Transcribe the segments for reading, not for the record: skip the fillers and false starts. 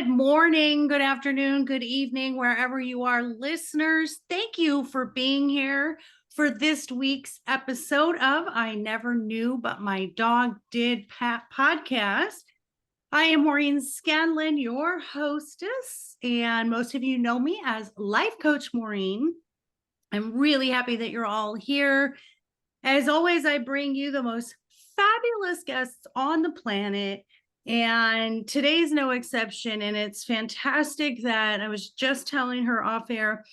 Good morning, good afternoon, good evening, wherever you are, listeners. Thank you for being here for this week's episode of I Never Knew But My Dog Did podcast. I am Maureen Scanlon, your hostess, and most of you know me as Life Coach Maureen. I'm really happy that you're all here. As always, I bring you the most fabulous guests on the planet. And today's no exception. And it's fantastic that I was just telling her off air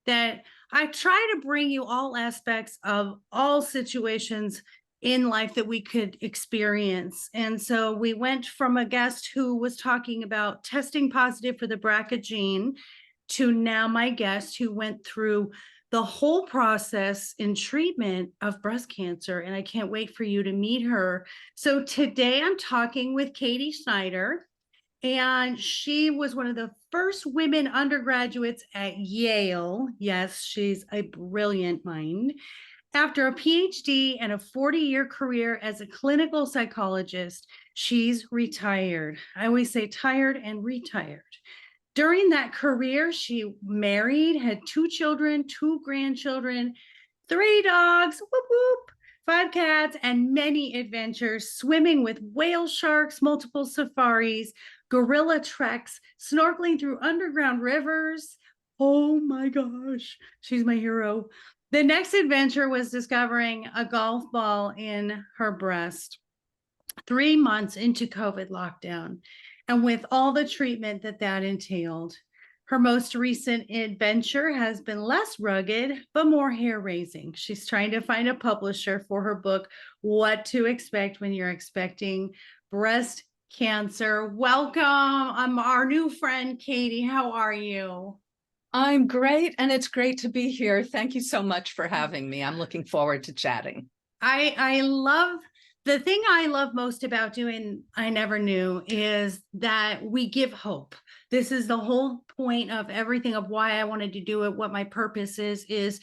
that I try to bring you all aspects of all situations in life that we could experience. And so we went from a guest who was talking about testing positive for the BRCA gene to now my guest who went through the whole process in treatment of breast cancer. And I can't wait for you to meet her. So today I'm talking with Katie Snyder, and she was one of the first women undergraduates at Yale. Yes, she's a brilliant mind. After a PhD and a 40-year career as a clinical psychologist, she's retired. I always say tired and retired. During that career, she married, had 2 children, 2 grandchildren, 3 dogs, whoop, whoop, 5 cats, and many adventures, swimming with whale sharks, multiple safaris, gorilla treks, snorkeling through underground rivers. Oh my gosh, she's my hero. The next adventure was discovering a golf ball in her breast 3 months into COVID lockdown. And with all the treatment that entailed, her most recent adventure has been less rugged, but more hair-raising. She's trying to find a publisher for her book, What to Expect When You're Expecting Breast Cancer. Welcome. I'm our new friend, Katie. How are you? I'm great, and it's great to be here. Thank you so much for having me. I'm looking forward to chatting. I love the thing I love most about doing I Never Knew is that we give hope. This is the whole point of everything of why I wanted to do it, what my purpose is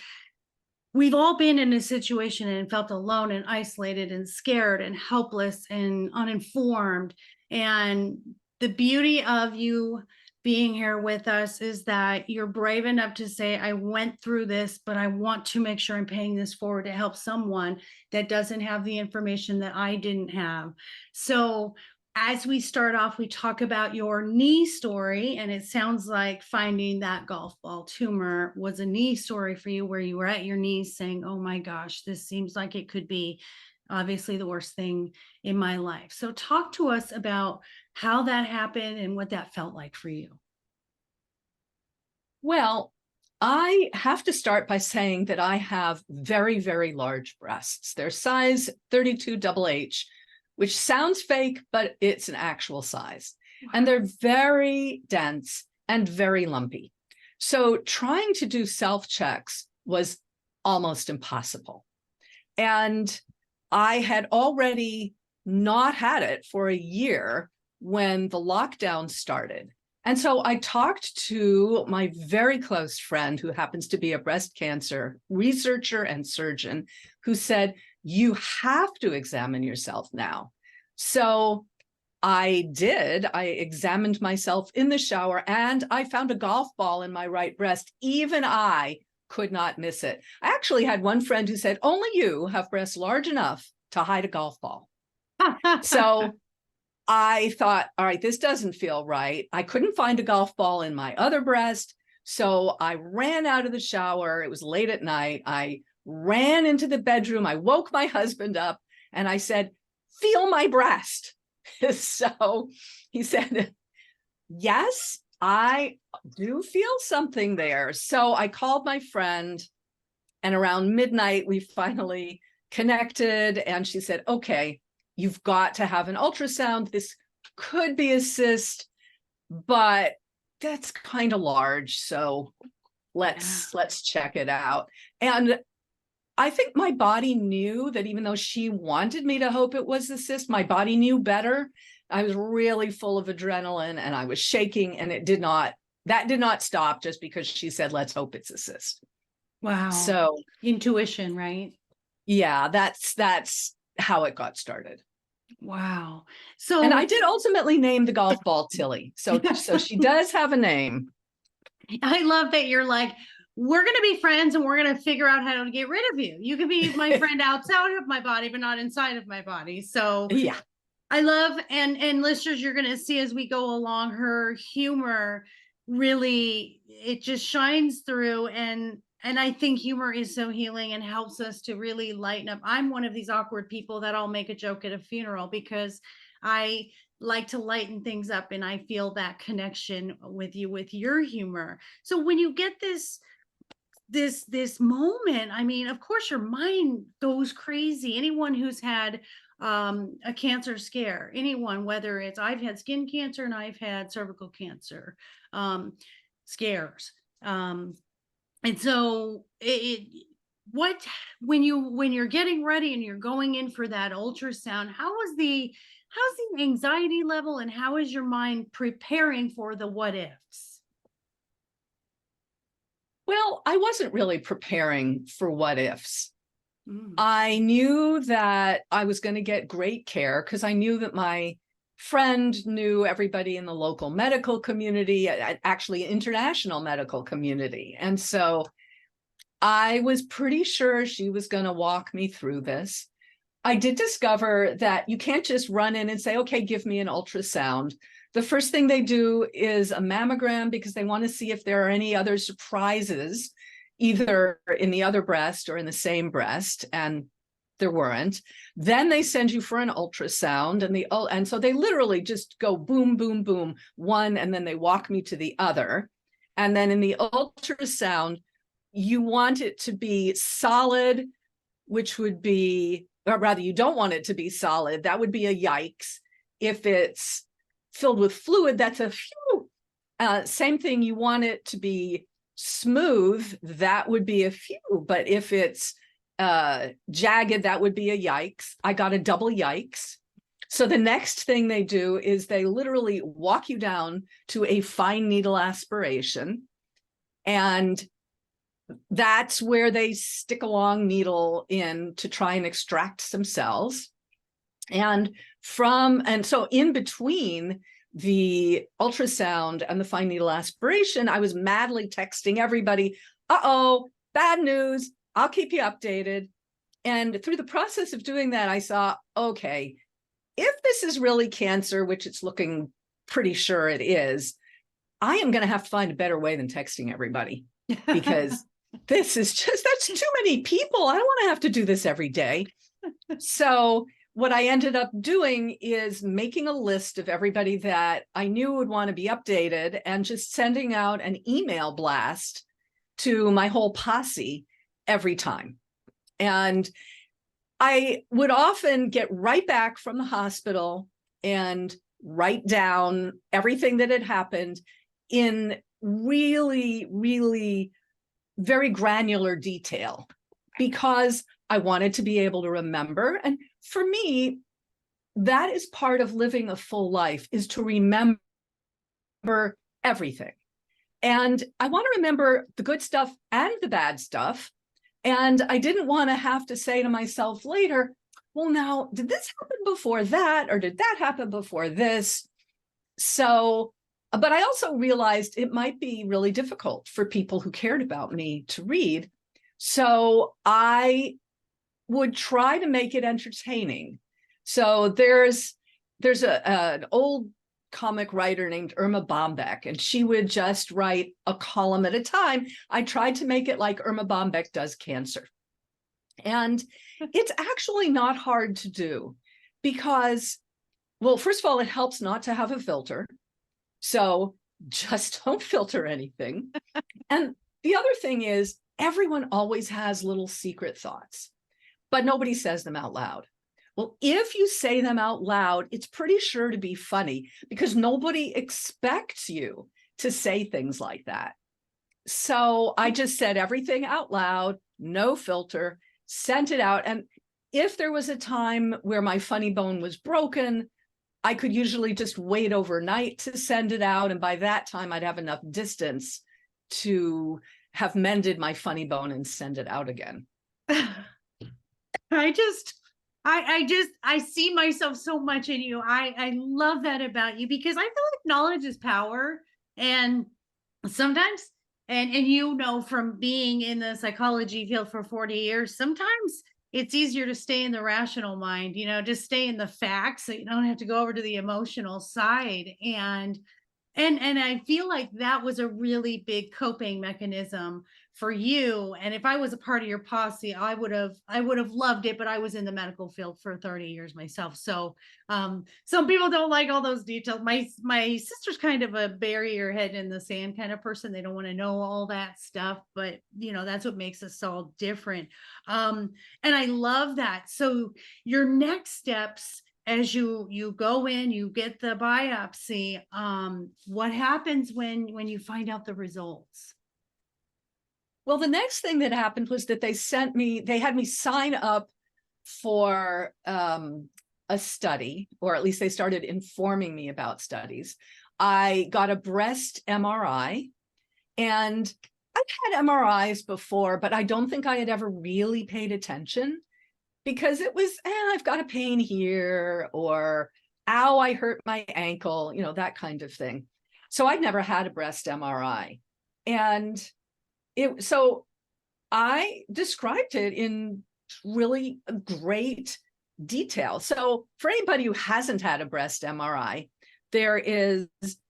we've all been in a situation and felt alone and isolated and scared and helpless and uninformed. And the beauty of you being here with us is that you're brave enough to say, I went through this, but I want to make sure I'm paying this forward to help someone that doesn't have the information that I didn't have. So as we start off, we talk about your knee story, and it sounds like finding that golf ball tumor was a knee story for you, where you were at your knees saying, oh my gosh, this seems like it could be obviously the worst thing in my life. So talk to us about how that happened and what that felt like for you. Well, I have to start by saying that I have very, very large breasts. They're size 32HH, which sounds fake, but it's an actual size. Wow. And they're very dense and very lumpy. So trying to do self-checks was almost impossible. And I had already not had it for a year when the lockdown started. And so I talked to my very close friend who happens to be a breast cancer researcher and surgeon, who said, you have to examine yourself now. So I did. I examined myself in the shower, and I found a golf ball in my right breast. Even I could not miss it. I actually had one friend who said, only you have breasts large enough to hide a golf ball. So I thought, all right, this doesn't feel right. I couldn't find a golf ball in my other breast. So I ran out of the shower. It was late at night. I ran into the bedroom. I woke my husband up and I said, feel my breast. So he said, yes, I do feel something there. So I called my friend, and around midnight, we finally connected, and she said, okay, you've got to have an ultrasound. This could be a cyst, but that's kind of large. So let's check it out. And I think my body knew that, even though she wanted me to hope it was a cyst, my body knew better. I was really full of adrenaline and I was shaking, and that did not stop just because she said, let's hope it's a cyst. Wow. So intuition, right? Yeah, that's how it got started. Wow. And So I did ultimately name the golf ball Tilly. So she does have a name. I love that you're like, we're going to be friends and we're going to figure out how to get rid of you. You can be my friend outside of my body, but not inside of my body. So Yeah. I love, and listeners, you're going to see as we go along, her humor really, it just shines through. And I think humor is so healing and helps us to really lighten up. I'm one of these awkward people that I'll make a joke at a funeral because I like to lighten things up, and I feel that connection with you with your humor. So when you get this moment, I mean, of course your mind goes crazy. Anyone who's had a cancer scare, anyone, whether it's, I've had skin cancer and I've had cervical cancer scares, and so what, when you're getting ready and you're going in for that ultrasound, how's the anxiety level, and how is your mind preparing for the what ifs? Well, I wasn't really preparing for what ifs. Mm. I knew that I was going to get great care because I knew that my friend knew everybody in the local medical community, actually international medical community. And so I was pretty sure she was going to walk me through this. I did discover that you can't just run in and say, okay, give me an ultrasound. The first thing they do is a mammogram because they want to see if there are any other surprises, either in the other breast or in the same breast, and there weren't. Then they send you for an ultrasound, and so they literally just go boom, boom, boom, one, and then they walk me to the other. And then in the ultrasound, you want it to be solid, which would be, or rather, you don't want it to be solid. That would be a yikes. If it's filled with fluid, that's a phew. Same thing, you want it to be smooth. That would be a phew. But if it's jagged, that would be a yikes. I got a double yikes. So the next thing they do is they literally walk you down to a fine needle aspiration. And that's where they stick a long needle in to try and extract some cells. And so in between the ultrasound and the fine needle aspiration, I was madly texting everybody, uh-oh, bad news, I'll keep you updated. And through the process of doing that, I saw, okay, if this is really cancer, which it's looking pretty sure it is, I am going to have to find a better way than texting everybody, because this is just, that's too many people. I don't want to have to do this every day. So what I ended up doing is making a list of everybody that I knew would want to be updated and just sending out an email blast to my whole posse every time. And I would often get right back from the hospital and write down everything that had happened in really, really very granular detail, because I wanted to be able to remember. And for me, that is part of living a full life, is to remember everything. And I want to remember the good stuff and the bad stuff. And I didn't want to have to say to myself later, well, now, did this happen before that? Or did that happen before this? So, but I also realized it might be really difficult for people who cared about me to read. So I would try to make it entertaining. So there's an old comic writer named Irma Bombeck, and she would just write a column at a time. I tried to make it like Irma Bombeck does cancer. And it's actually not hard to do because, well, first of all, it helps not to have a filter. So just don't filter anything. And the other thing is, everyone always has little secret thoughts, but nobody says them out loud. Well, if you say them out loud, it's pretty sure to be funny because nobody expects you to say things like that. So I just said everything out loud, no filter, sent it out. And if there was a time where my funny bone was broken, I could usually just wait overnight to send it out. And by that time, I'd have enough distance to have mended my funny bone and send it out again. I I see myself so much in you. I love that about you because I feel like knowledge is power. And sometimes, and you know, from being in the psychology field for 40 years, sometimes it's easier to stay in the rational mind, just stay in the facts so you don't have to go over to the emotional side. And I feel like that was a really big coping mechanism for you. And if I was a part of your posse, I would have loved it, but I was in the medical field for 30 years myself. So some people don't like all those details. My sister's kind of a bury your head in the sand kind of person. They don't want to know all that stuff, but that's what makes us all different. And I love that. So your next steps, as you go in, you get the biopsy, what happens when you find out the results? Well, the next thing that happened was that they had me sign up for a study, or at least they started informing me about studies. I got a breast MRI, and I've had MRIs before, but I don't think I had ever really paid attention because it was, I've got a pain here, or, ow, I hurt my ankle, that kind of thing. So I'd never had a breast MRI. And so I described it in really great detail. So for anybody who hasn't had a breast MRI, there is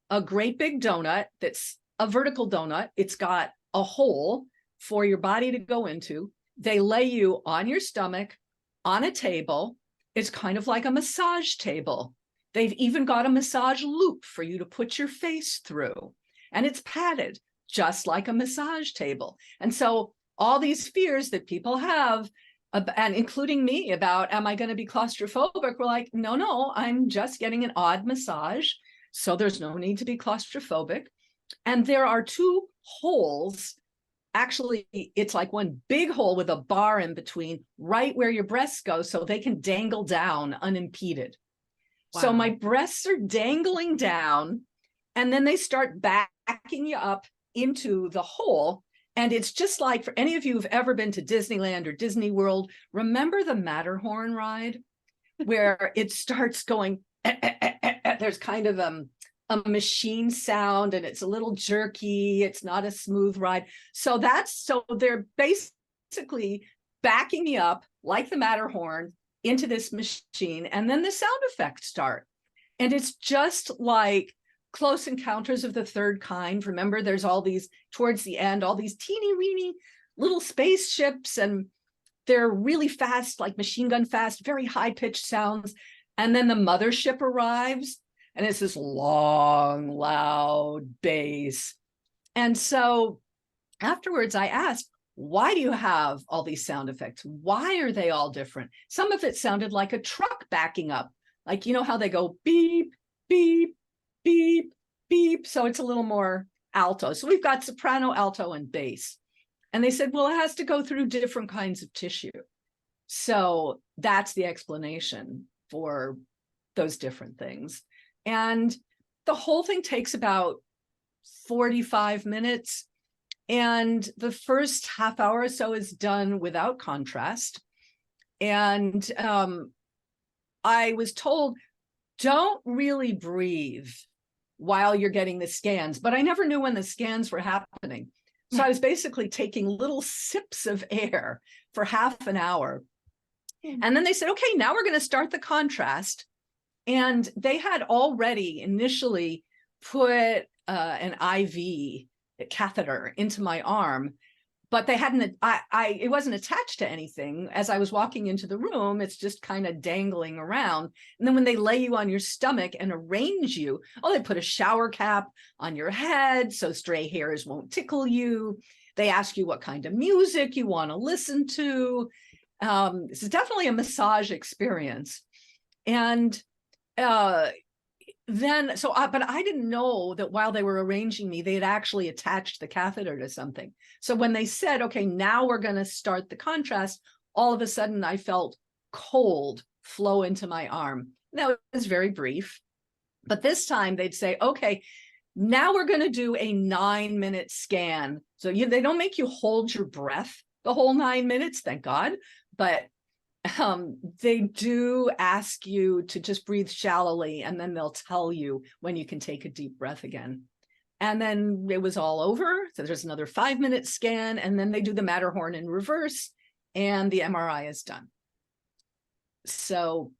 a great big donut that's a vertical donut. It's got a hole for your body to go into. They lay you on your stomach on a table. It's kind of like a massage table. They've even got a massage loop for you to put your face through, and it's padded just like a massage table. And so all these fears that people have, and including me, about, am I going to be claustrophobic? We're like, no, I'm just getting an odd massage. So there's no need to be claustrophobic. And there are two holes. Actually, it's like one big hole with a bar in between, right where your breasts go, so they can dangle down unimpeded. Wow. So my breasts are dangling down, and then they start backing you up into the hole. And it's just like, for any of you who've ever been to Disneyland or Disney World, remember the Matterhorn ride where it starts going, there's kind of a machine sound, and it's a little jerky. It's not a smooth ride. So they're basically backing me up like the Matterhorn into this machine. And then the sound effects start. And it's just like Close Encounters of the Third Kind. Remember, there's all these, towards the end, all these teeny weeny little spaceships, and they're really fast, like machine gun fast, very high pitched sounds. And then the mothership arrives, and it's this long, loud bass. And so afterwards I asked, why do you have all these sound effects? Why are they all different? Some of it sounded like a truck backing up, like, how they go beep, beep, beep, beep. So it's a little more alto. So we've got soprano, alto, and bass. And they said, well, it has to go through different kinds of tissue. So that's the explanation for those different things. And the whole thing takes about 45 minutes. And the first half hour or so is done without contrast. And I was told, don't really breathe while you're getting the scans. But I never knew when the scans were happening. So I was basically taking little sips of air for half an hour. And then they said, okay, now we're going to start the contrast. And they had already initially put an IV catheter into my arm, but they hadn't, it wasn't attached to anything. As I was walking into the room, it's just kind of dangling around. And then when they lay you on your stomach and arrange you, they put a shower cap on your head so stray hairs won't tickle you. They ask you what kind of music you want to listen to. This is definitely a massage experience. And but I didn't know that while they were arranging me, they had actually attached the catheter to something. So when they said, okay, now we're going to start the contrast, all of a sudden I felt cold flow into my arm. That was very brief. But this time they'd say, okay, now we're going to do a 9-minute scan. So they don't make you hold your breath the whole 9 minutes, thank God. But They do ask you to just breathe shallowly, and then they'll tell you when you can take a deep breath again. And then it was all over. So there's another 5-minute scan, and then they do the Matterhorn in reverse, and the MRI is done. So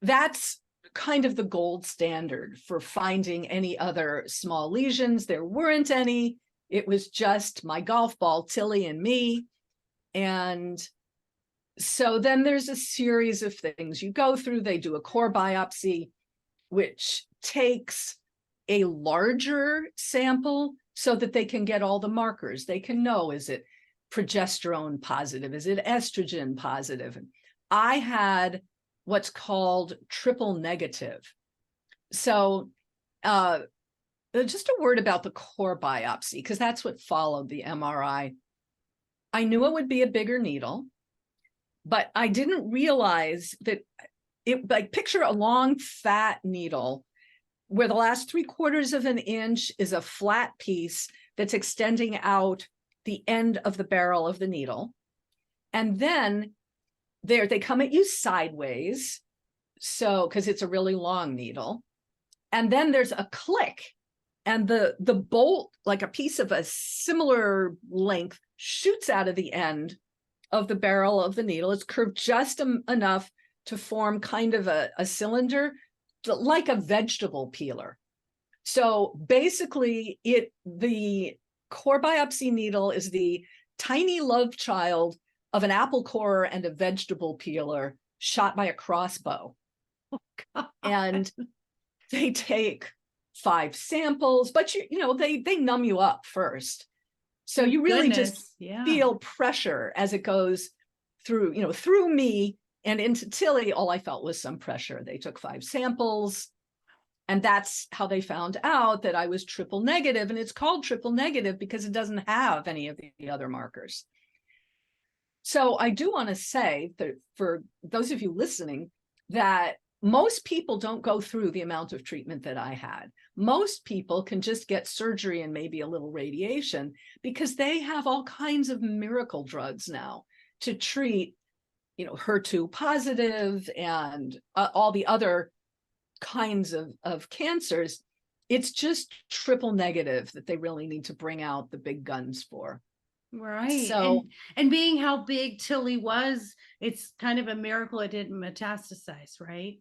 that's kind of the gold standard for finding any other small lesions. There weren't any. It was just my golf ball, Tilly, and me. And so then there's a series of things you go through. They do a core biopsy, which takes a larger sample so that they can get all the markers. They can know, is it progesterone positive? Is it estrogen positive? I had what's called triple negative. So just a word about the core biopsy, because that's what followed the MRI. I knew it would be a bigger needle, but I didn't realize that it, like, picture a long fat needle where the last 3/4 of an inch is a flat piece that's extending out the end of the barrel of the needle. And then they come at you sideways. So, because it's a really long needle. And then there's a click, and the bolt, like a piece of a similar length, shoots out of the end of the barrel of the needle. It's curved just enough to form kind of a cylinder, like a vegetable peeler. So basically, the core biopsy needle is the tiny love child of an apple core and a vegetable peeler shot by a crossbow. Oh, God. And they take 5 samples, but they numb you up first. So you really just feel pressure as it goes through, through me and into Tilly. All I felt was some pressure. They took 5 samples, and that's how they found out that I was triple negative. And it's called triple negative because it doesn't have any of the other markers. So I do want to say that for those of you listening, that most people don't go through the amount of treatment that I had. Most people can just get surgery and maybe a little radiation because they have all kinds of miracle drugs now to treat, HER2 positive and all the other kinds of cancers. It's just triple negative that they really need to bring out the big guns for. Right. So, and being how big Tilly was, it's kind of a miracle it didn't metastasize, right?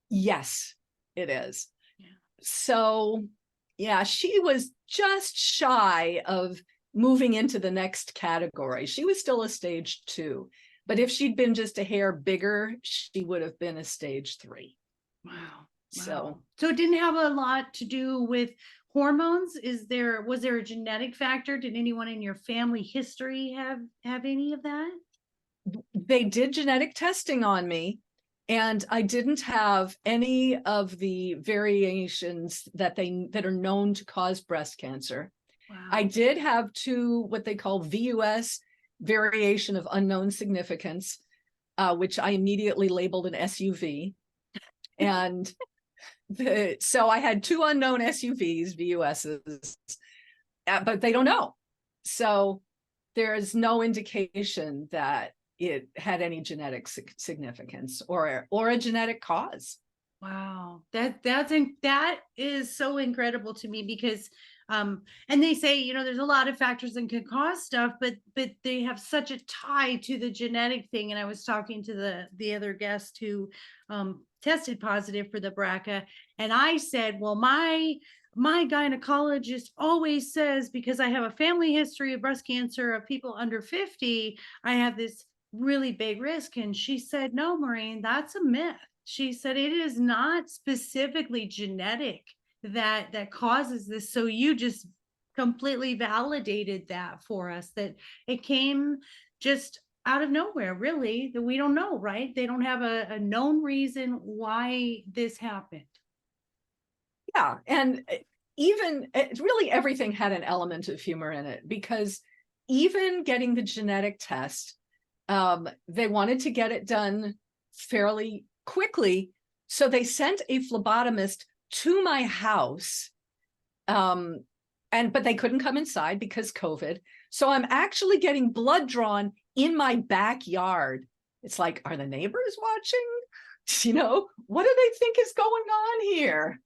Yes, it is. Yeah. So, yeah, she was just shy of moving into the next category. She was still a stage 2, but if she'd been just a hair bigger, she would have been a stage 3. Wow. So it didn't have a lot to do with hormones. Was there a genetic factor? Did anyone in your family history have any of that? they did genetic testing on me, and I didn't have any of the variations that are known to cause breast cancer. Wow. I did have 2 what they call VUS, variation of unknown significance, which I immediately labeled an SUV. And so I had 2 unknown SUVs, VUSs, but they don't know. So there's no indication that it had any genetic significance or a genetic cause. Wow, that is so incredible to me because and they say there's a lot of factors that can cause stuff, but they have such a tie to the genetic thing. And I was talking to the other guest who tested positive for the BRCA, and I said, well, my gynecologist always says, because I have a family history of breast cancer of people under 50, I have this really big risk. And she said, no, Maureen, that's a myth. She said it is not specifically genetic that causes this. So you just completely validated that for us, that it came just out of nowhere, really, that we don't know, right? They don't have a known reason why this happened. Yeah, and even really everything had an element of humor in it, because even getting the genetic test, they wanted to get it done fairly quickly. So they sent a phlebotomist to my house, but they couldn't come inside because COVID. So I'm actually getting blood drawn in my backyard. It's like, are the neighbors watching? What do they think is going on here?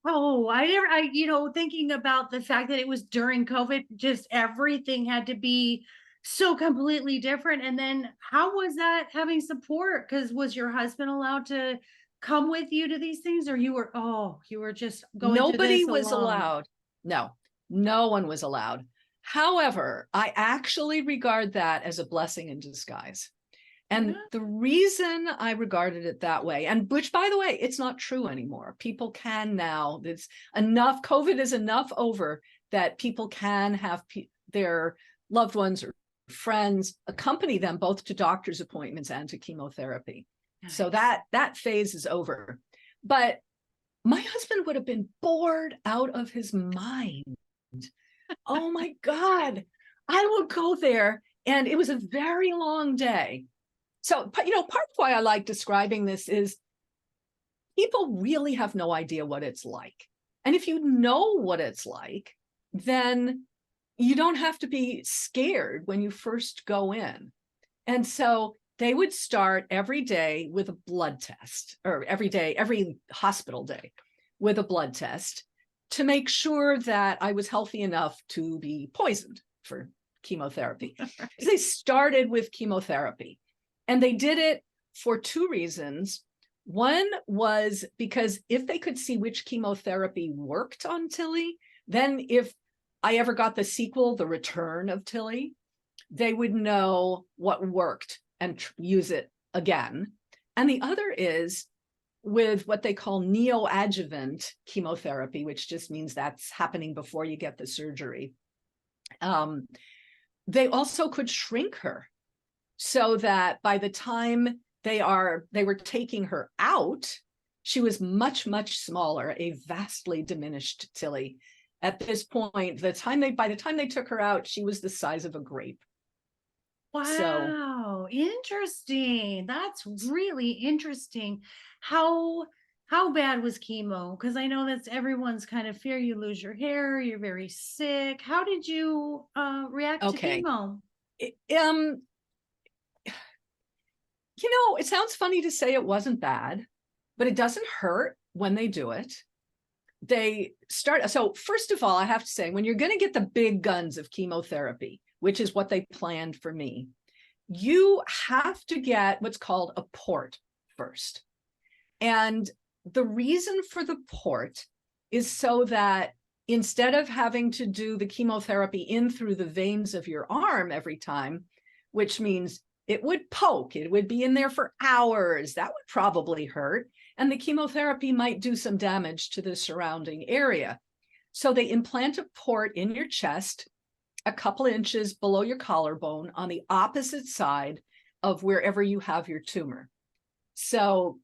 Oh, thinking about the fact that it was during COVID, just everything had to be so completely different. And then how was that having support? Because was your husband allowed to come with you to these things, or you were just going through Nobody this was alone? allowed. No, no one was allowed. However, I actually regard that as a blessing in disguise. And Yeah. the reason I regarded it that way, and which, by the way, it's not true anymore. People can now, it's enough, COVID is enough over that people can have their loved ones or friends accompany them both to doctor's appointments and to chemotherapy. So Nice. that phase is over. But my husband would have been bored out of his mind. Oh my God. I would go there, and it was a very long day. So, part of why I like describing this is people really have no idea what it's like. And if you know what it's like, then you don't have to be scared when you first go in. And so they would start every day with a blood test, or every hospital day with a blood test to make sure that I was healthy enough to be poisoned for chemotherapy. Right. They started with chemotherapy, and they did it for two reasons. One was because if they could see which chemotherapy worked on Tilly, then if I ever got the sequel, The Return of Tilly, they would know what worked and use it again. And the other is with what they call neoadjuvant chemotherapy, which just means that's happening before you get the surgery. They also could shrink her so that by the time they were taking her out, she was much, much smaller, a vastly diminished Tilly. At this point, by the time they took her out, she was the size of a grape. So, Wow, interesting. That's really interesting. How how bad was chemo? Because I know that's everyone's kind of fear. You lose your hair, you're very sick. How did you react to okay. chemo? It, it sounds funny to say it wasn't bad, but it doesn't hurt when they do it. So first of all, I have to say, when you're going to get the big guns of chemotherapy, which is what they planned for me, you have to get what's called a port first. And the reason for the port is so that instead of having to do the chemotherapy in through the veins of your arm every time, which means it would poke, it would be in there for hours, that would probably hurt. And the chemotherapy might do some damage to the surrounding area. So they implant a port in your chest, a couple inches below your collarbone on the opposite side of wherever you have your tumor. So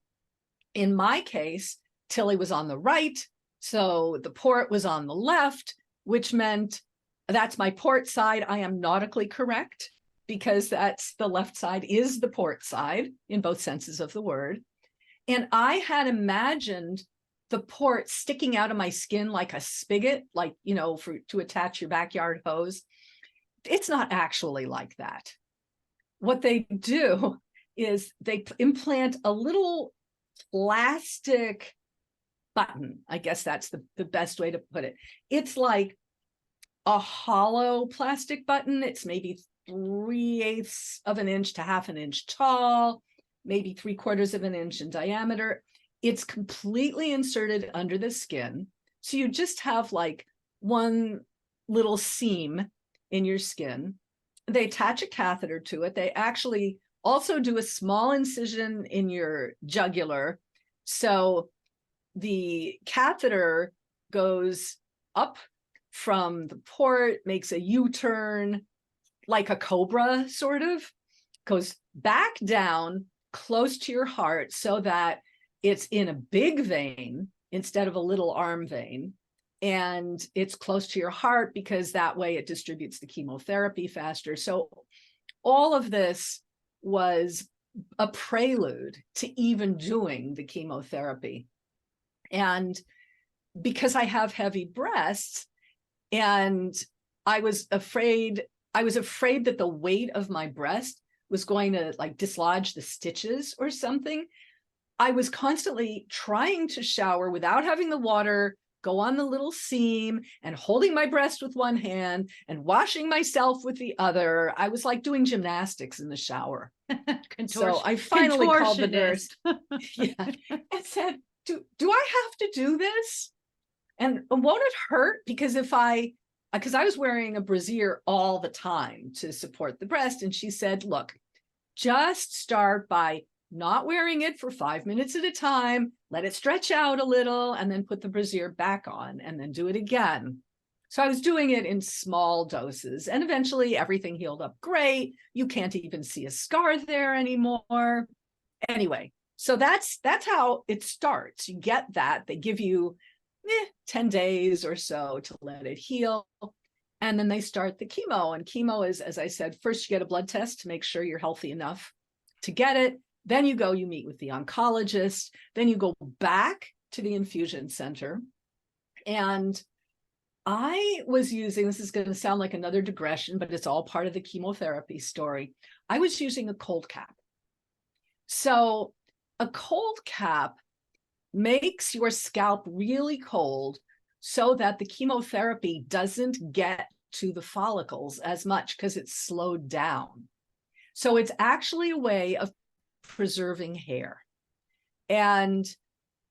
in my case, Tilly was on the right, so the port was on the left, which meant that's my port side. I am nautically correct because that's the left side is the port side in both senses of the word. And I had imagined the port sticking out of my skin like a spigot, like, to attach your backyard hose. It's not actually like that. What they do is they implant a little plastic button. I guess that's the best way to put it. It's like a hollow plastic button. It's maybe 3/8 of an inch to half an inch tall, maybe 3/4 of an inch in diameter. It's completely inserted under the skin. So you just have like one little seam in your skin. They attach a catheter to it. They actually also do a small incision in your jugular. So the catheter goes up from the port, makes a U-turn, like a cobra sort of, goes back down close to your heart so that it's in a big vein instead of a little arm vein. And it's close to your heart because that way it distributes the chemotherapy faster. So all of this was a prelude to even doing the chemotherapy. And because I have heavy breasts and I was afraid I was afraid that the weight of my breast was going to like dislodge the stitches or something. I was constantly trying to shower without having the water go on the little seam and holding my breast with one hand and washing myself with the other. I was like doing gymnastics in the shower. So I finally called the nurse yeah, and said, do I have to do this? And won't it hurt? Because because I was wearing a brassiere all the time to support the breast. And she said, look, just start by not wearing it for 5 minutes at a time, let it stretch out a little, and then put the brassiere back on, and then do it again. So I was doing it in small doses, and eventually everything healed up great. You can't even see a scar there anymore. Anyway, so that's how it starts. You get that. They give you 10 days or so to let it heal. And then they start the chemo. And chemo is, as I said, first you get a blood test to make sure you're healthy enough to get it. Then you meet with the oncologist. Then you go back to the infusion center. And I was using, this is going to sound like another digression, but it's all part of the chemotherapy story. I was using a cold cap. So a cold cap makes your scalp really cold so that the chemotherapy doesn't get to the follicles as much because it's slowed down. So it's actually a way of preserving hair. And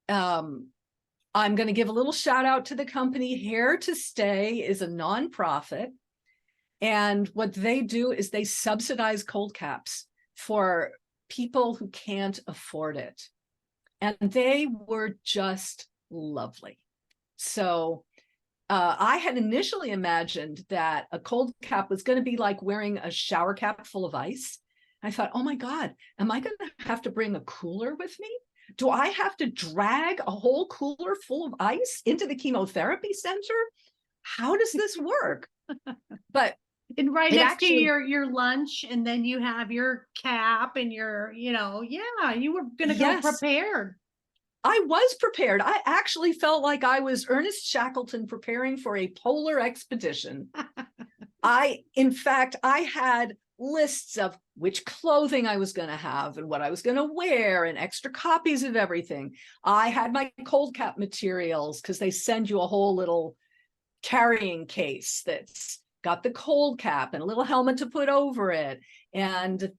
I'm going to give a little shout out to the company. Hair to Stay is a nonprofit. And what they do is they subsidize cold caps for people who can't afford it. And they were just lovely. So I had initially imagined that a cold cap was going to be like wearing a shower cap full of ice. I thought, oh my God, am I going to have to bring a cooler with me? Do I have to drag a whole cooler full of ice into the chemotherapy center? How does this work? But and right next to your lunch, and then you have your cap and your, you were going to go prepared. I was prepared. I actually felt like I was Ernest Shackleton preparing for a polar expedition. In fact, I had lists of which clothing I was going to have and what I was going to wear and extra copies of everything. I had my cold cap materials because they send you a whole little carrying case that's got the cold cap and a little helmet to put over it, and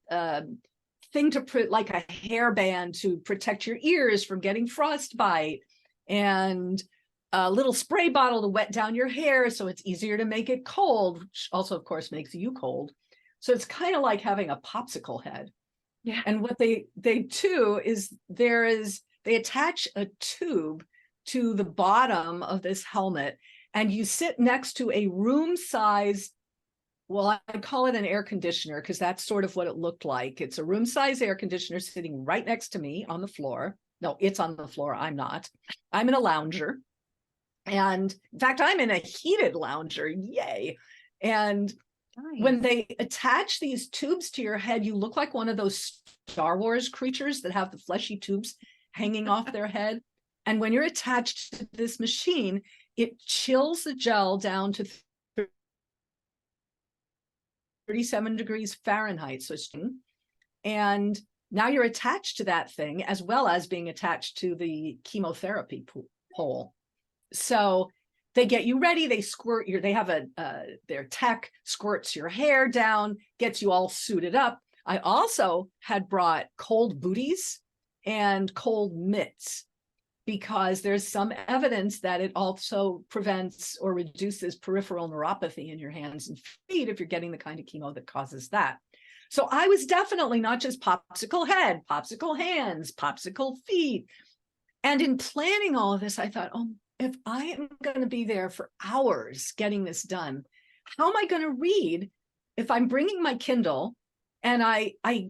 thing to put like a hairband to protect your ears from getting frostbite, and a little spray bottle to wet down your hair so it's easier to make it cold, which also of course makes you cold. So it's kind of like having a popsicle head. Yeah. And what they do is they attach a tube to the bottom of this helmet, and you sit next to a room size, well, I call it an air conditioner because that's sort of what it looked like. It's a room size air conditioner sitting right next to me on the floor. No, it's on the floor. I'm not. I'm in a lounger. And in fact, I'm in a heated lounger. Yay. And nice. When they attach these tubes to your head, you look like one of those Star Wars creatures that have the fleshy tubes hanging off their head. And when you're attached to this machine, it chills the gel down to 37 degrees Fahrenheit. And now you're attached to that thing as well as being attached to the chemotherapy pole. So they get you ready. They squirt they have their tech squirts your hair down, gets you all suited up. I also had brought cold booties and cold mitts because there's some evidence that it also prevents or reduces peripheral neuropathy in your hands and feet if you're getting the kind of chemo that causes that. So I was definitely not just popsicle head, popsicle hands, popsicle feet. And in planning all of this, I thought, oh, if I am going to be there for hours getting this done, how am I going to read if I'm bringing my Kindle and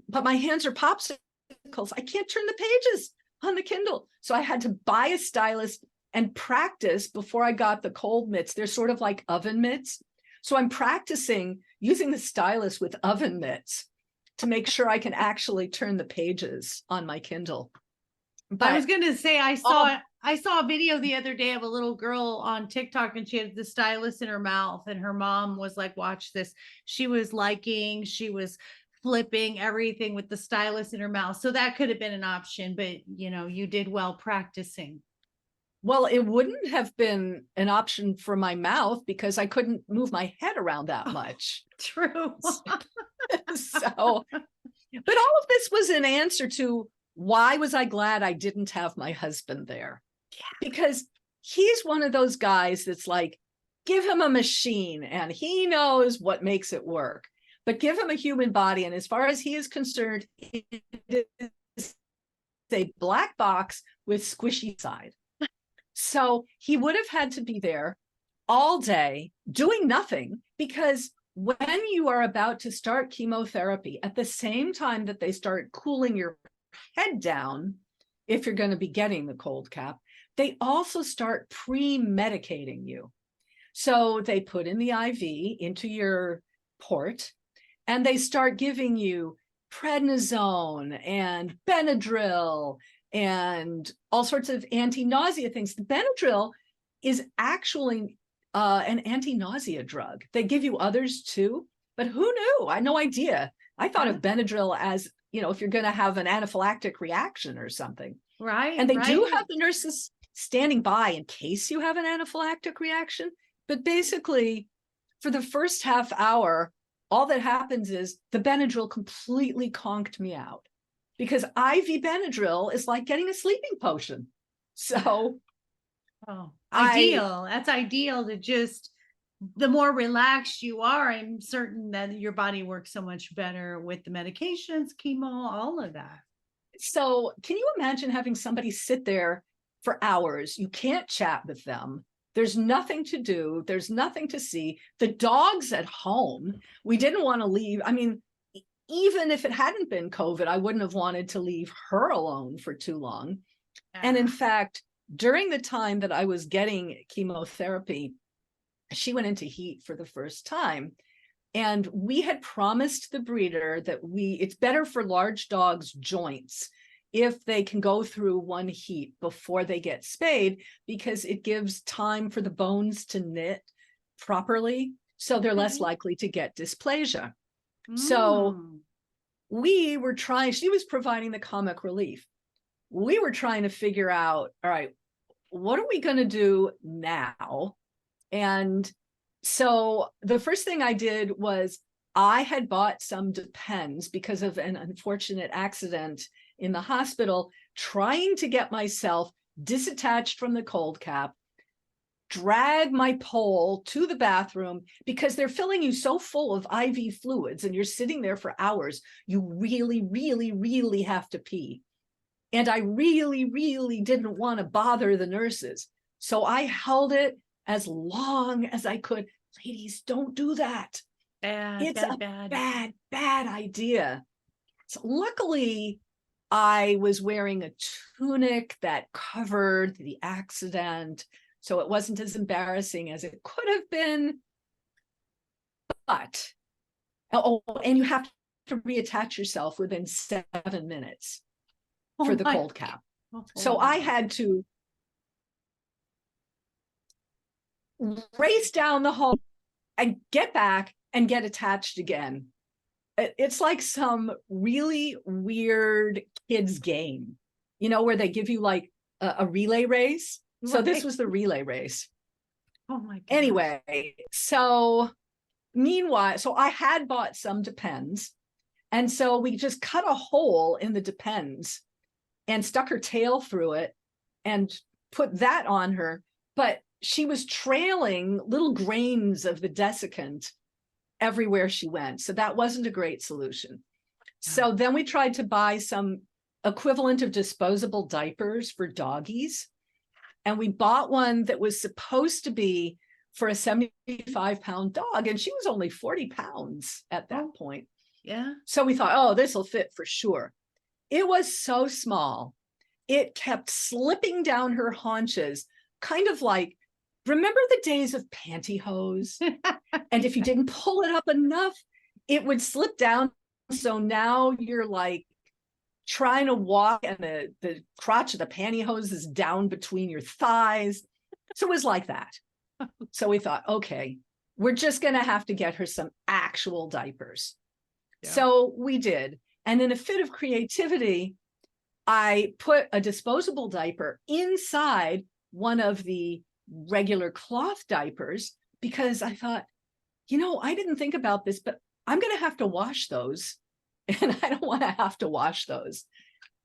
but my hands are popsicles? I can't turn the pages on the Kindle. So I had to buy a stylus and practice before I got the cold mitts. They're sort of like oven mitts. So I'm practicing using the stylus with oven mitts to make sure I can actually turn the pages on my Kindle. But I was going to say, I saw I saw a video the other day of a little girl on TikTok, and she had the stylus in her mouth, and her mom was like, watch this. She was flipping everything with the stylus in her mouth. So that could have been an option, but you did well practicing. Well, it wouldn't have been an option for my mouth because I couldn't move my head around that much. True. So, but all of this was an answer to why was I glad I didn't have my husband there? Yeah. Because he's one of those guys that's like, give him a machine and he knows what makes it work, but give him a human body. And as far as he is concerned, it is a black box with squishy side. So he would have had to be there all day doing nothing, because when you are about to start chemotherapy, at the same time that they start cooling your head down, if you're going to be getting the cold cap, they also start pre-medicating you. So they put in the IV into your port, and they start giving you prednisone and Benadryl and all sorts of anti-nausea things. The Benadryl is actually an anti-nausea drug. They give you others too, but who knew? I had no idea. I thought of Benadryl as, if you're going to have an anaphylactic reaction or something. Right. And they do have the nurses standing by in case you have an anaphylactic reaction. But basically, for the first half hour, all that happens is the Benadryl completely conked me out, because IV Benadryl is like getting a sleeping potion. So ideal. That's ideal to just, the more relaxed you are, I'm certain that your body works so much better with the medications, chemo, all of that. So can you imagine having somebody sit there for hours? You can't chat with them. There's nothing to do. There's nothing to see. The dog's at home. We didn't want to leave. I mean, even if it hadn't been COVID, I wouldn't have wanted to leave her alone for too long. And in fact, during the time that I was getting chemotherapy, she went into heat for the first time. And we had promised the breeder that it's better for large dogs' joints if they can go through one heat before they get spayed, because it gives time for the bones to knit properly. So they're less likely to get dysplasia. So we were trying, she was providing the comic relief. We were trying to figure out, all right, what are we going to do now? And so the first thing I did was I had bought some Depends because of an unfortunate accident in the hospital, trying to get myself disattached from the cold cap, drag my pole to the bathroom, because they're filling you so full of IV fluids and you're sitting there for hours. You really, really, really have to pee. And I really, really didn't want to bother the nurses. So I held it as long as I could. Ladies, don't do that. It's a bad idea. So luckily, I was wearing a tunic that covered the accident, so it wasn't as embarrassing as it could have been. But, and you have to reattach yourself within 7 minutes for the cold cap. So I had to race down the hall and get back and get attached again. It's like some really weird kids game, where they give you like a relay race. So this was the relay race. Oh my God. Anyway, so meanwhile, so I had bought some Depends. And so we just cut a hole in the Depends and stuck her tail through it and put that on her. But she was trailing little grains of the desiccant everywhere she went. So that wasn't a great solution. So then we tried to buy some equivalent of disposable diapers for doggies. And we bought one that was supposed to be for a 75-pound dog. And she was only 40 pounds at that point. Yeah. So we thought, this will fit for sure. It was so small. It kept slipping down her haunches, kind of like, remember the days of pantyhose? And if you didn't pull it up enough, it would slip down. So now you're like trying to walk and the crotch of the pantyhose is down between your thighs. So it was like that. So we thought, okay, we're just going to have to get her some actual diapers. Yeah. So we did. And in a fit of creativity, I put a disposable diaper inside one of the regular cloth diapers because I thought, I didn't think about this, but I'm going to have to wash those. And I don't want to have to wash those.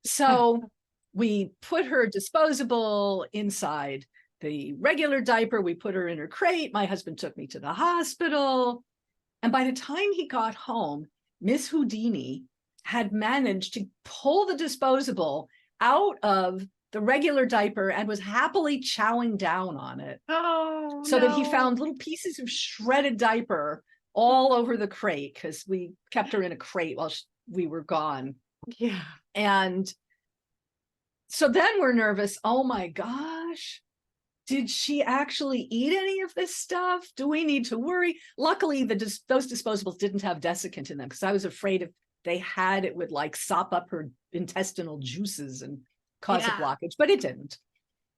So we put her disposable inside the regular diaper. We put her in her crate. My husband took me to the hospital. And by the time he got home, Miss Houdini had managed to pull the disposable out of the regular diaper and was happily chowing down on it. Oh, so that he found little pieces of shredded diaper all over the crate because we kept her in a crate while we were gone. Yeah. And so then we're nervous. Oh my gosh, did she actually eat any of this stuff? Do we need to worry? Luckily, those disposables didn't have desiccant in them because I was afraid if they had, it would like sop up her intestinal juices and cause a blockage, but it didn't.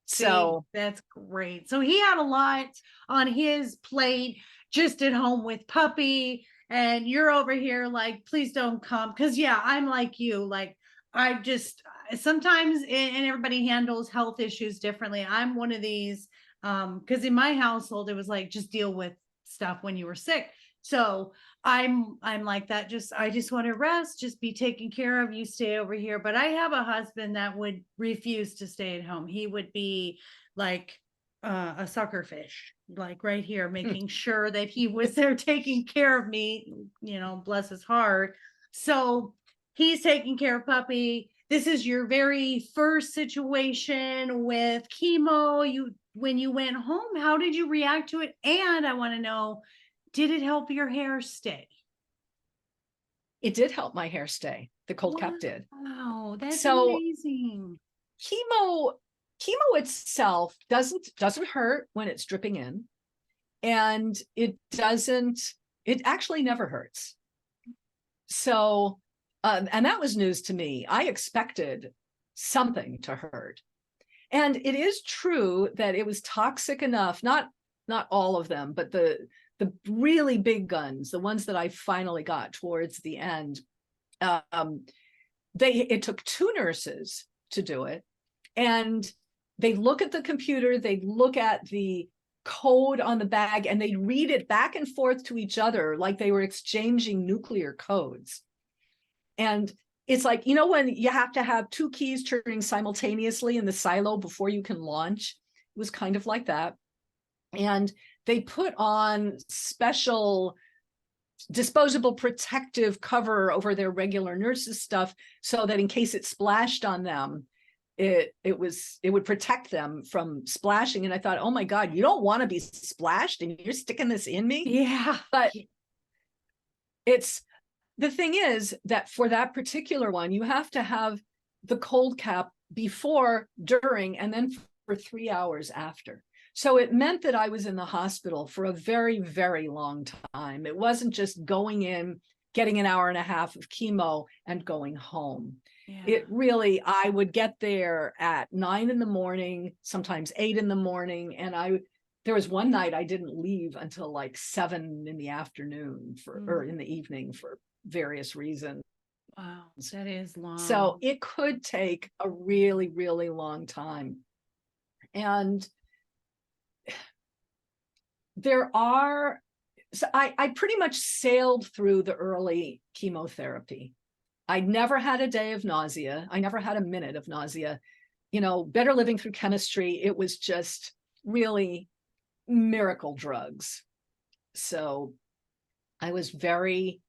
So that's great. So he had a lot on his plate just at home with puppy, and you're over here like, please don't come. Cause yeah, I'm like you, like I just sometimes, and everybody handles health issues differently. I'm one of these, cause in my household, it was like, just deal with stuff when you were sick. So I'm like that. I just want to rest, just be taken care of. You stay over here. But I have a husband that would refuse to stay at home. He would be like a sucker fish, like right here, making sure that he was there taking care of me, bless his heart. So he's taking care of puppy. This is your very first situation with chemo. When you went home, how did you react to it? And I want to know, did it help your hair stay? It did help my hair stay. The cold cap did. Wow, that's amazing. Chemo itself doesn't hurt when it's dripping in, and it actually never hurts. So, and that was news to me. I expected something to hurt. And it is true that it was toxic enough, not all of them, but the really big guns, the ones that I finally got towards the end, it took 2 nurses to do it. And they look at the computer, they look at the code on the bag, and they read it back and forth to each other like they were exchanging nuclear codes. And it's like, when you have to have 2 keys turning simultaneously in the silo before you can launch, it was kind of like that. And they put on special disposable protective cover over their regular nurses stuff so that in case it splashed on them, it would protect them from splashing. And I thought, oh my God, you don't want to be splashed and you're sticking this in me? Yeah. But the thing is that for that particular one, you have to have the cold cap before, during, and then for 3 hours after. So it meant that I was in the hospital for a very, very long time. It wasn't just going in, getting an hour and a half of chemo and going home. Yeah. It really, I would get there at 9 a.m, sometimes 8 a.m. And there was one night I didn't leave until like 7 p.m. or in the evening for various reasons. Wow, that is long. So it could take a really, really long time. And I pretty much sailed through the early chemotherapy. I never had a day of nausea. I never had a minute of nausea. Better living through chemistry. It was just really miracle drugs. So I was very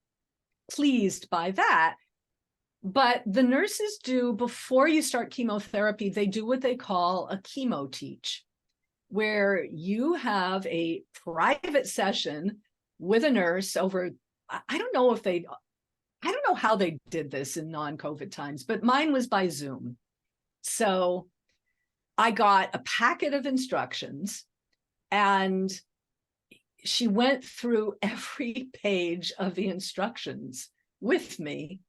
pleased by that. But the nurses do, before you start chemotherapy, they do what they call a chemo teach, where you have a private session with a nurse over, I don't know how they did this in non-COVID times, but mine was by Zoom. So I got a packet of instructions, and she went through every page of the instructions with me,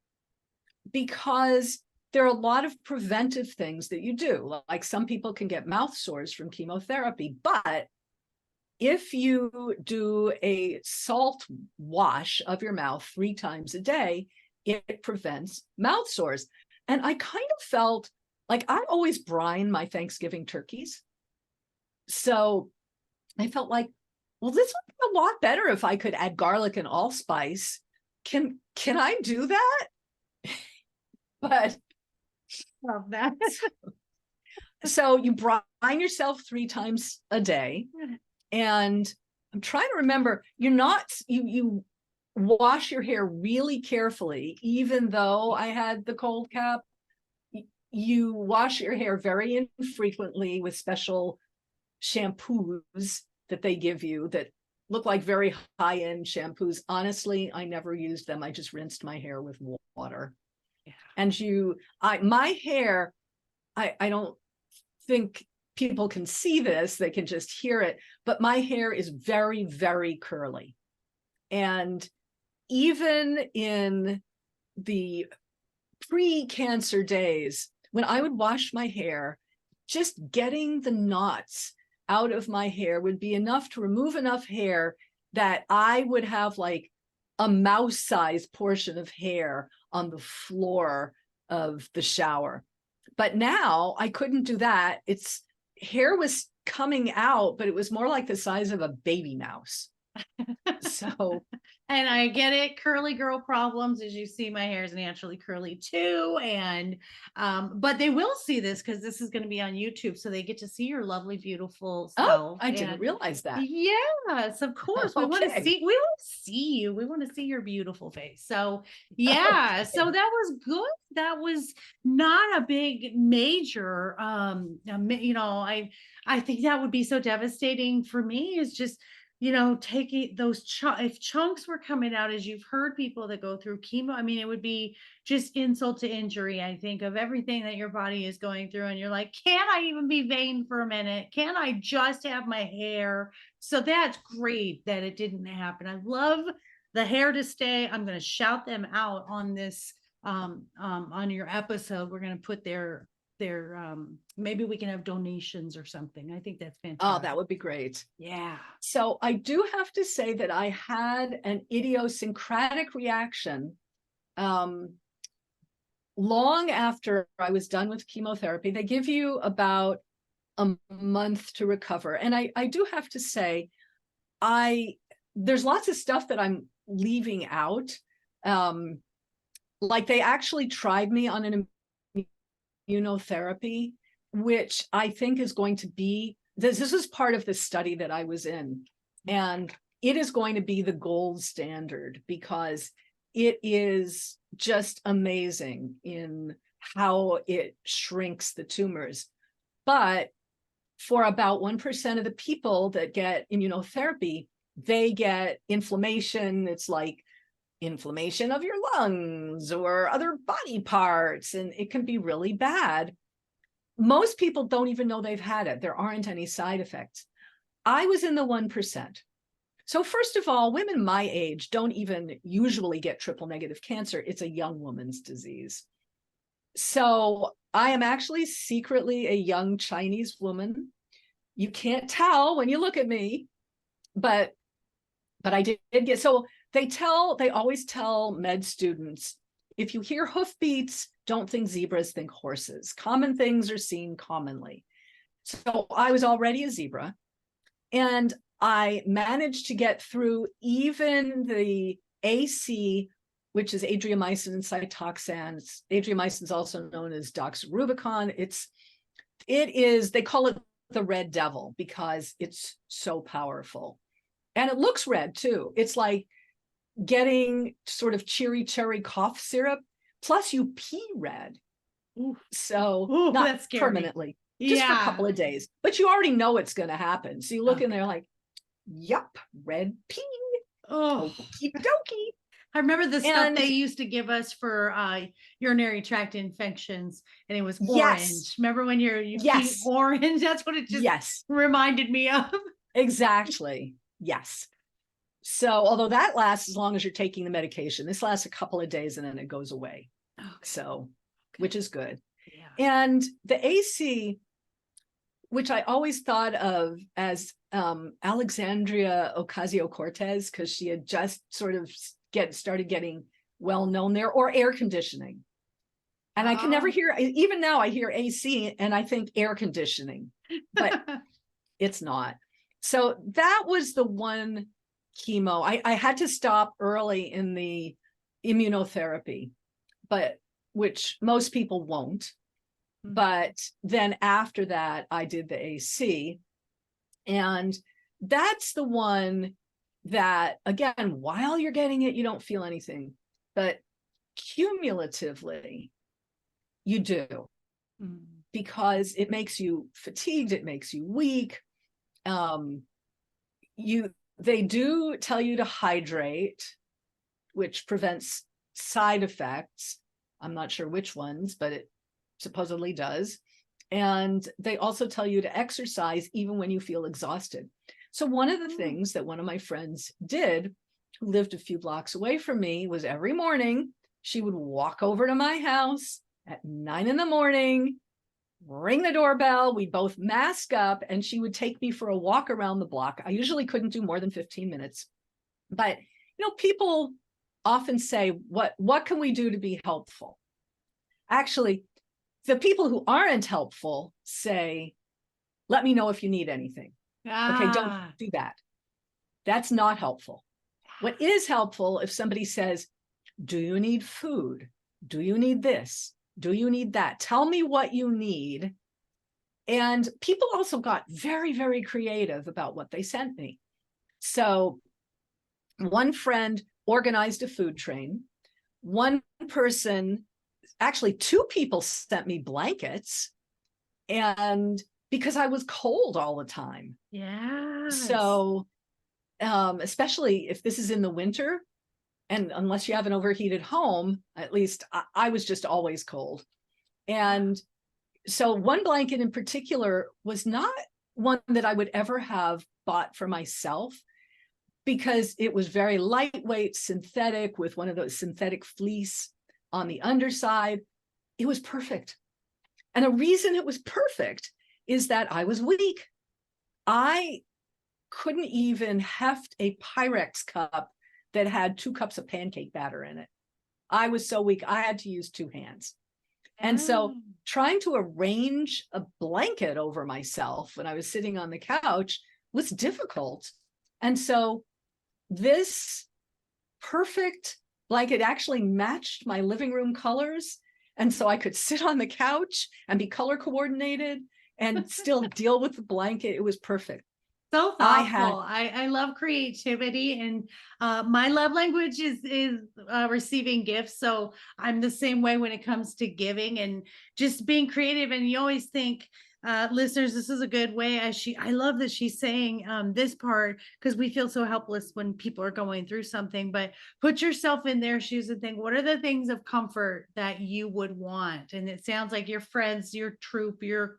because there are a lot of preventive things that you do. Like some people can get mouth sores from chemotherapy, but if you do a salt wash of your mouth 3 times a day, it prevents mouth sores. And I kind of felt like I always brine my Thanksgiving turkeys. So I felt like, well, this would be a lot better if I could add garlic and allspice. Can I do that? But Love that. so you brine yourself 3 times a day. And I'm trying to remember, you wash your hair really carefully, even though I had the cold cap. You wash your hair very infrequently with special shampoos that they give you that look like very high-end shampoos. Honestly, I never used them. I just rinsed my hair with water. Yeah. And my hair, I don't think people can see this, they can just hear it, but my hair is very, very curly. And even in the pre-cancer days, when I would wash my hair, just getting the knots out of my hair would be enough to remove enough hair that I would have like a mouse-sized portion of hair on the floor of the shower. But now I couldn't do that. Hair was coming out, but it was more like the size of a baby mouse. So, and I get it, curly girl problems. As you see, my hair is naturally curly too. And but they will see this because this is going to be on YouTube, so they get to see your lovely, beautiful self. I didn't realize that. Yes, of course. We want to see you. We want to see your beautiful face. So yeah, so that was good. That was not a big major I think that would be so devastating for me, is just taking those if chunks were coming out, as you've heard people that go through chemo, I mean, it would be just insult to injury, I think, of everything that your body is going through. And you're like, can't I even be vain for a minute? Can't I just have my hair? So that's great that it didn't happen. I love the hair to stay. I'm going to shout them out on this, on your episode. We're going to put their maybe we can have donations or something. I think that's fantastic. Oh, that would be great. Yeah. So I do have to say that I had an idiosyncratic reaction long after I was done with chemotherapy. They give you about a month to recover. And I do have to say, there's lots of stuff that I'm leaving out. Like they actually tried me on an immunotherapy, which I think is going to be, this is part of the study that I was in, and it is going to be the gold standard because it is just amazing in how it shrinks the tumors. But for about 1% of the people that get immunotherapy, they get inflammation. It's like inflammation of your lungs or other body parts, and it can be really bad. Most people don't even know they've had it. There aren't any side effects. I was in the 1%. So first of all, women my age don't even usually get triple negative cancer. It's a young woman's disease. So I am actually secretly a young Chinese woman. You can't tell when you look at me, but I did get, so they always tell med students, if you hear hoofbeats, don't think zebras, think horses. Common things are seen commonly. So I was already a zebra, and I managed to get through even the AC, which is adriamycin and cytoxan. Adriamycin is also known as doxorubicon. It is, they call it the red devil because it's so powerful. And it looks red too. It's like getting sort of cherry cough syrup, plus you pee red. Ooh. So Ooh, not that's scary. permanently, just for a couple of days. But you already know it's going to happen. So you look in there like, yup, red pee. Oh, okie dokie. I remember the stuff they used to give us for urinary tract infections, and it was orange. Yes. Remember when you pee orange? That's what it just reminded me of. Exactly. Yes. So although that lasts as long as you're taking the medication, this lasts a couple of days and then it goes away. Okay. So which is good. Yeah. And the AC, which I always thought of as Alexandria Ocasio-Cortez, because she had just sort of started getting well known there, or air conditioning. And I can never hear, even now I hear AC and I think air conditioning, but it's not. So that was the one chemo. I had to stop early in the immunotherapy, but which most people won't. But then after that, I did the AC. And that's the one that, again, while you're getting it, you don't feel anything. But cumulatively, you do, because it makes you fatigued, it makes you weak. They do tell you to hydrate, which prevents side effects. I'm not sure which ones, but it supposedly does. And they also tell you to exercise even when you feel exhausted. So one of the things that one of my friends did, who lived a few blocks away from me, was every morning she would walk over to my house at 9 a.m, ring the doorbell, we'd both mask up, and she would take me for a walk around the block. I usually couldn't do more than 15 minutes. But, people often say, what can we do to be helpful? Actually, the people who aren't helpful say, let me know if you need anything. Okay, don't do that. That's not helpful. What is helpful, if somebody says, do you need food? Do you need this? Do you need that? Tell me what you need. And people also got very, very creative about what they sent me. So one friend organized a food train. One person, actually 2 people, sent me blankets, and because I was cold all the time. Yeah. So especially if this is in the winter, and unless you have an overheated home, at least I was just always cold. And so one blanket in particular was not one that I would ever have bought for myself, because it was very lightweight, synthetic, with one of those synthetic fleece on the underside. It was perfect. And the reason it was perfect is that I was weak. I couldn't even heft a Pyrex cup that had 2 cups of pancake batter in it. I was so weak, I had to use 2 hands. And so trying to arrange a blanket over myself when I was sitting on the couch was difficult. And so this perfect blanket actually matched my living room colors. And so I could sit on the couch and be color coordinated and still deal with the blanket. It was perfect. So thoughtful. I love creativity, and my love language is receiving gifts. So I'm the same way when it comes to giving and just being creative. And you always think, listeners, this is a good way. I love that she's saying this part, because we feel so helpless when people are going through something. But put yourself in their shoes and think, what are the things of comfort that you would want? And it sounds like your friends, your troop, your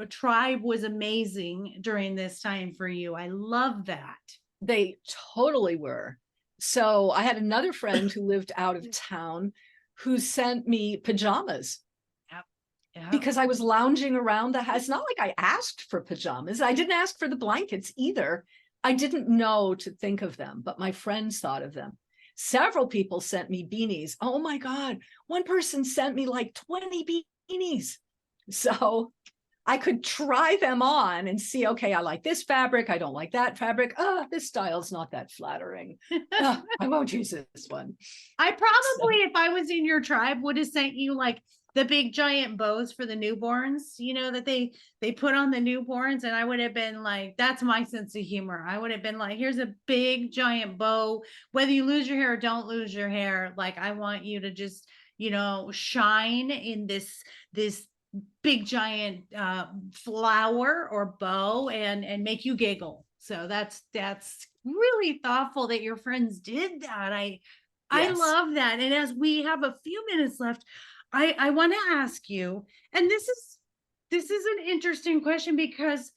tribe was amazing during this time for you. I love that. They totally were. So I had another friend who lived out of town who sent me pajamas. Yep. Because I was lounging around the house. It's not like I asked for pajamas. I didn't ask for the blankets either. I didn't know to think of them, but my friends thought of them. Several people sent me beanies. Oh my God. One person sent me like 20 beanies. So I could try them on and see, okay, I like this fabric. I don't like that fabric. This style is not that flattering. I won't use this one. I probably, if I was in your tribe, would have sent you like the big giant bows for the newborns, that they put on the newborns. And I would have been like, that's my sense of humor. I would have been like, here's a big giant bow. Whether you lose your hair or don't lose your hair, like, I want you to just, shine in this big giant flower or bow and make you giggle. So that's really thoughtful that your friends did that. I love that. And as we have a few minutes left, I want to ask you, and this is an interesting question, because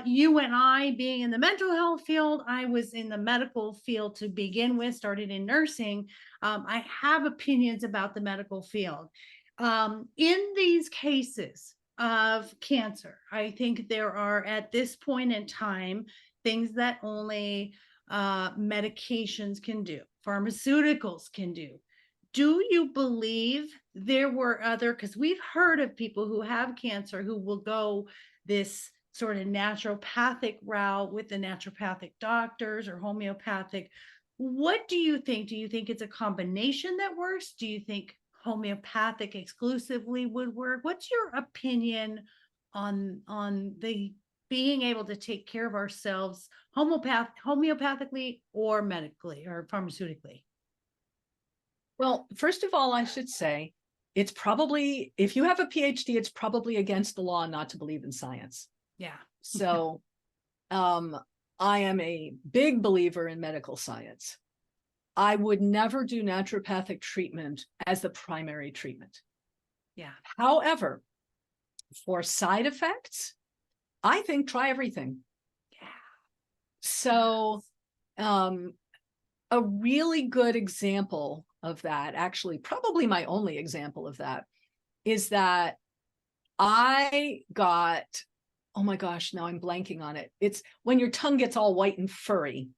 you and I, being in the mental health field, I was in the medical field to begin with, started in nursing. I have opinions about the medical field. In these cases of cancer, I think there are at this point in time things that only medications can do, pharmaceuticals can do. Do you believe there were other, because we've heard of people who have cancer who will go this sort of naturopathic route with the naturopathic doctors or homeopathic. What do you think? Do you think it's a combination that works? Do you think homeopathic exclusively would work? What's your opinion on the being able to take care of ourselves homeopathically or medically or pharmaceutically? Well, first of all, I should say it's probably, if you have a PhD, it's probably against the law not to believe in science. Yeah. So I am a big believer in medical science. I would never do naturopathic treatment as the primary treatment. Yeah. However, for side effects, I think try everything. Yeah. So a really good example of that, actually, probably my only example of that, is that I got, oh my gosh, now I'm blanking on it. It's when your tongue gets all white and furry.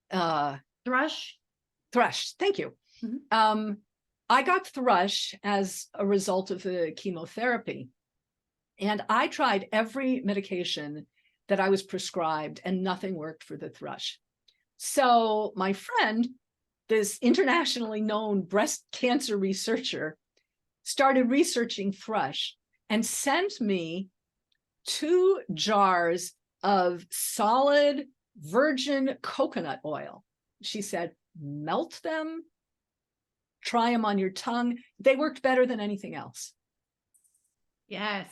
Thrush. Thrush, thank you. Mhm. I got thrush as a result of the chemotherapy. And I tried every medication that I was prescribed and nothing worked for the thrush. So my friend, this internationally known breast cancer researcher, started researching thrush and sent me 2 jars of solid virgin coconut oil. She said, melt them, try them on your tongue. They worked better than anything else. Yes.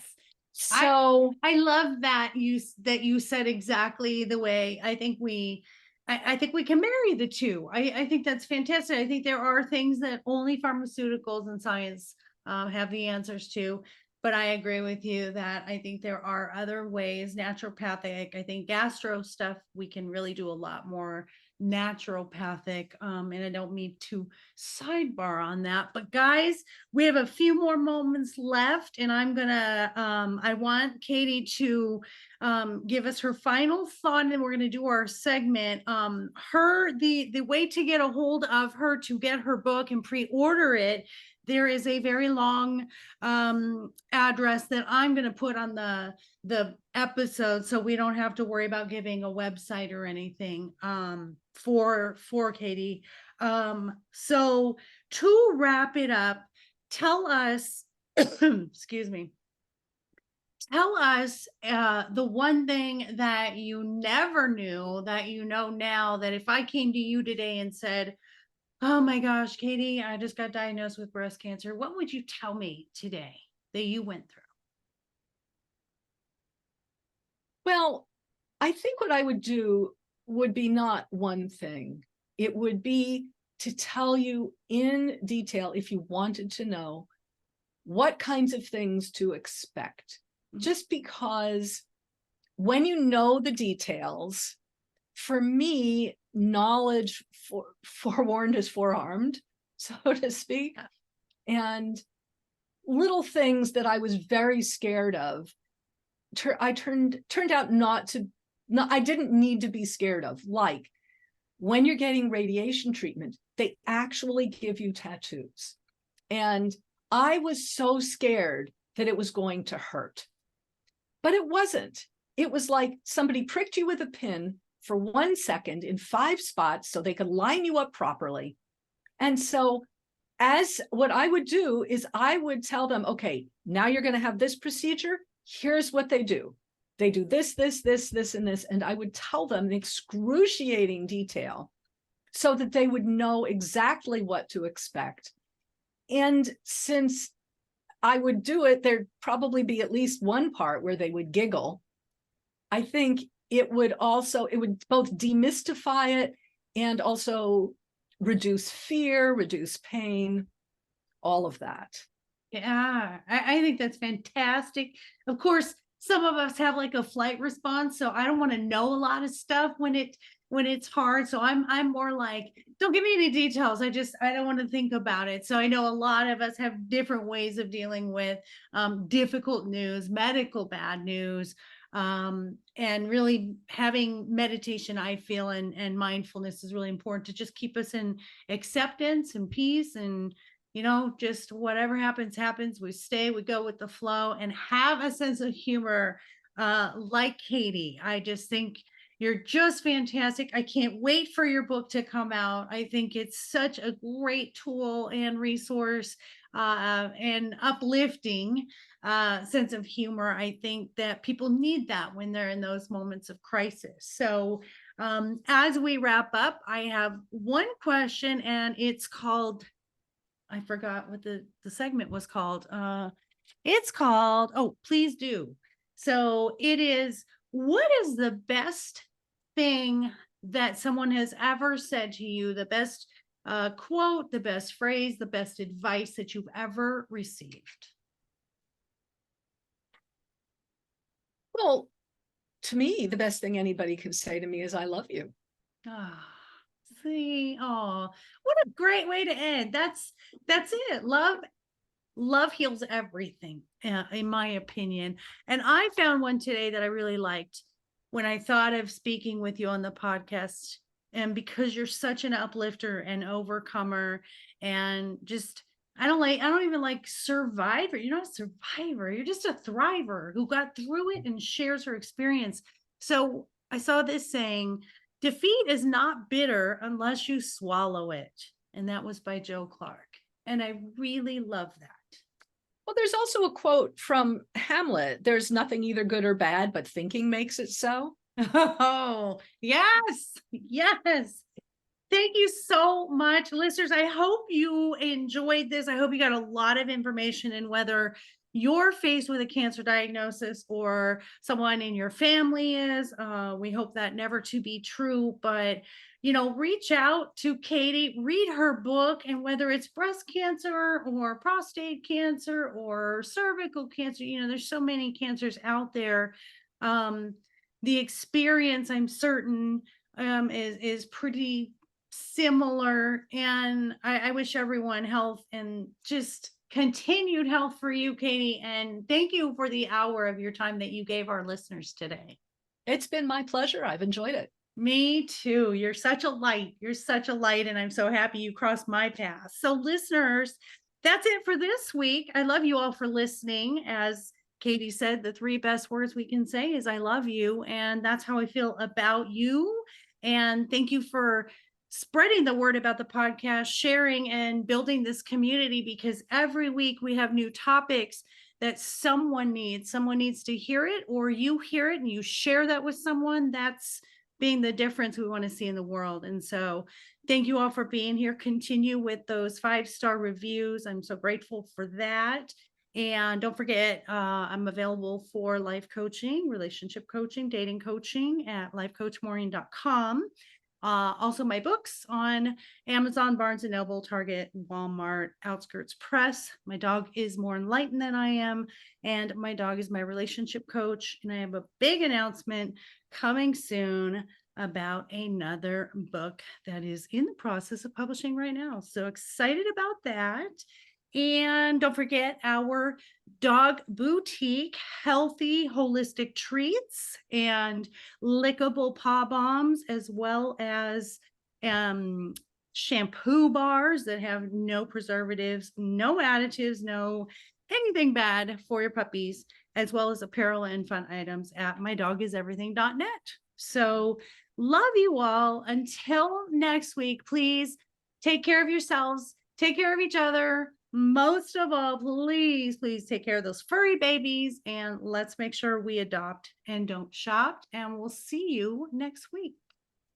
So I love that you said exactly the way I think we can marry the two. I think that's fantastic. I think there are things that only pharmaceuticals and science have the answers to. But I agree with you that I think there are other ways, naturopathic. I think gastro stuff, we can really do a lot more naturopathic. And I don't mean to sidebar on that. But guys, we have a few more moments left, and I want Katie to give us her final thought, and then we're gonna do our segment. The way to get a hold of her to get her book and pre-order it, there is a very long address that I'm going to put on the episode, so we don't have to worry about giving a website or anything for Katie. So to wrap it up, tell us, excuse me, tell us the one thing that you never knew that you know now, that if I came to you today and said, oh my gosh, Katie, I just got diagnosed with breast cancer, what would you tell me today that you went through? well, I think what I would do would be not one thing. It would be to tell you in detail, if you wanted to know, what kinds of things to expect. Just because when you know the details, for me, knowledge forewarned is forearmed, so to speak. And little things that I was very scared of, turned out I didn't need to be scared of. Like when you're getting radiation treatment, they actually give you tattoos. And I was so scared that it was going to hurt, but it wasn't. It was like somebody pricked you with a pin for 1 second in 5 spots so they could line you up properly. And so as what I would do is I would tell them, okay, now you're going to have this procedure. Here's what they do. They do this, this, this, this, and this. And I would tell them in excruciating detail so that they would know exactly what to expect. And since I would do it, there'd probably be at least one part where they would giggle. I think it would both demystify it and also reduce fear, reduce pain, all of that. Yeah, I think that's fantastic. Of course, some of us have like a flight response, so I don't want to know a lot of stuff when it's hard. So I'm more like, don't give me any details. I don't want to think about it. So I know a lot of us have different ways of dealing with difficult news, medical bad news, and really having meditation, I feel, and mindfulness is really important to just keep us in acceptance and peace, and just whatever happens. We go with the flow and have a sense of humor. Like Katie, I just think you're just fantastic. I can't wait for your book to come out. I think it's such a great tool and resource, and uplifting sense of humor. I think that people need that when they're in those moments of crisis. So, as we wrap up, I have one question, and it's called, I forgot what the segment was called. It's called, oh, please do. So it is, what is the best thing that someone has ever said to you? The best quote, the best phrase, the best advice that you've ever received? Well, to me, the best thing anybody can say to me is, I love you. Ah, see, oh, what a great way to end. That's it. Love heals everything, in my opinion. And I found one today that I really liked when I thought of speaking with you on the podcast. And because you're such an uplifter and overcomer, and just, I don't even like survivor. You're not a survivor. You're just a thriver who got through it and shares her experience. So I saw this saying, defeat is not bitter unless you swallow it. And that was by Joe Clark. And I really love that. Well, there's also a quote from Hamlet. There's nothing either good or bad, but thinking makes it so. Oh, yes. Yes. Thank you so much, listeners. I hope you enjoyed this. I hope you got a lot of information, and whether you're faced with a cancer diagnosis or someone in your family is, we hope that never to be true. But, reach out to Katie, read her book, and whether it's breast cancer or prostate cancer or cervical cancer, there's so many cancers out there. Um, the experience, I'm certain, is pretty similar, and I wish everyone health and just continued health for you, Katie, and thank you for the hour of your time that you gave our listeners today. It's been my pleasure. I've enjoyed it. Me too. You're such a light. And I'm so happy you crossed my path. So, listeners, that's it for this week. I love you all for listening. As Katie said, the 3 best words we can say is I love you, and that's how I feel about you. And thank you for spreading the word about the podcast, sharing and building this community, because every week we have new topics that someone needs. Someone needs to hear it, or you hear it and you share that with someone. That's being the difference we want to see in the world. And so thank you all for being here. Continue with those 5-star reviews. I'm so grateful for that. And don't forget, I'm available for life coaching, relationship coaching, dating coaching at lifecoachmaureen.com. Also my books on Amazon, Barnes and Noble, Target, Walmart, Outskirts Press. My dog is more enlightened than I am, and my dog is my relationship coach. And I have a big announcement coming soon about another book that is in the process of publishing right now. So excited about that. And don't forget our dog boutique, healthy, holistic treats and lickable paw bombs, as well as shampoo bars that have no preservatives, no additives, no anything bad for your puppies, as well as apparel and fun items at mydogiseverything.net. So love you all. Until next week, please take care of yourselves, take care of each other. Most of all, please take care of those furry babies, and let's make sure we adopt and don't shop. And we'll see you next week.